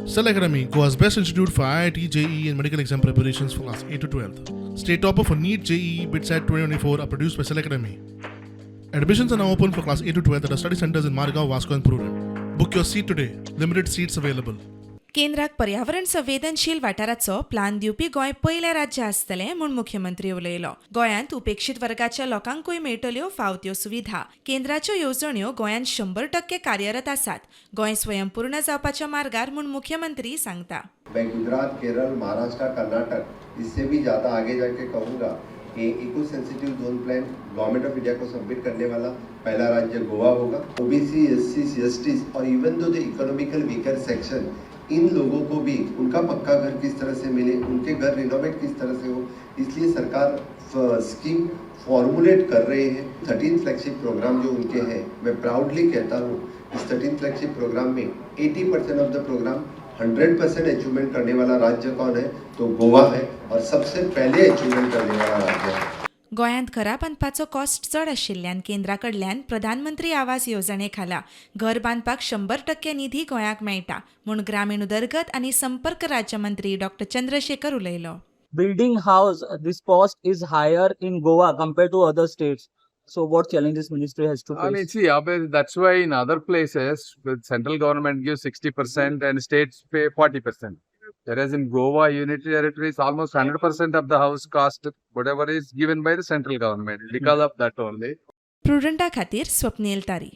Cell Academy, Goa's best institute for IIT, JEE and medical exam preparations for class 8 to 12th. State topper for NEET, JEE, BITSAT 2024 are produced by Cell Academy. Admissions are now open for class 8 to 12th at our study centers in Margao, Vasco and Prudent. Book your seat today. Limited seats available. केंद्राक पर्यावरण संवेदनशील वाठाराचो plan दिवपी गोंय पयलें राज्य आसतलें म्हूण मुख्यमंत्री उलयलो. गोंयांत उपेक्षीत वर्गाच्या लोकांकूय मेळटल्यो फाव त्यो सुविधा. केंद्राच्यो येवजण्यो गोंयांत 100% कार्यरत आसात. गोंय स्वयंपूर्ण जावपाच्या मार्गार म्हूण मुख्यमंत्री सांगता. मैं गुजरात, केरल, महाराष्ट्र, कर्नाटक इससे भी ज़्यादा आगे जाके कहूँगा कि eco sensitive zone plan government of India को सबमिट करने वाला पहला राज्य गोवा होगा. ओबीसी, एससी, एसटी और even though the economical weaker section, इन लोगों को भी उनका पक्का घर किस तरह से मिले, उनके घर रिनोवेट किस तरह से हो, इसलिए सरकार स्कीम फॉर्मुलेट कर रहे हैं. 13 फ्लैगशिप प्रोग्राम जो उनके हैं, मैं प्राउडली कहता हूँ इस 13 फ्लैगशिप प्रोग्राम में 80% ऑफ द प्रोग्राम 100% अचीवमेंट करने वाला राज्य कौन है, तो गोवा है और सबसे पहले अचीवमेंट करने वाला राज्य है. गोंयांत घरां बांदपाचो कॉस्ट चड आशिल्ल्यान केंद्रा कडल्यान प्रधानमंत्री आवास येवजणे खाला घर बांदपाक 100% निधी गोंयाक मेळटा म्हूण ग्रामीण उदरगत आनी संपर्क राज्यमंत्री डॉ. चंद्रशेखर उलयलो. Building house, this cost is higher in Goa compared to other states. So what challenges ministry has to face? I mean, see, that's why in other places, the central government gives 60% and states pay 40%. Whereas in Goa, unitary territory is almost 100% of the house cost, whatever is given by the central government. Because of that only. प्रुडंटा खातीर स्वप्नील तारी.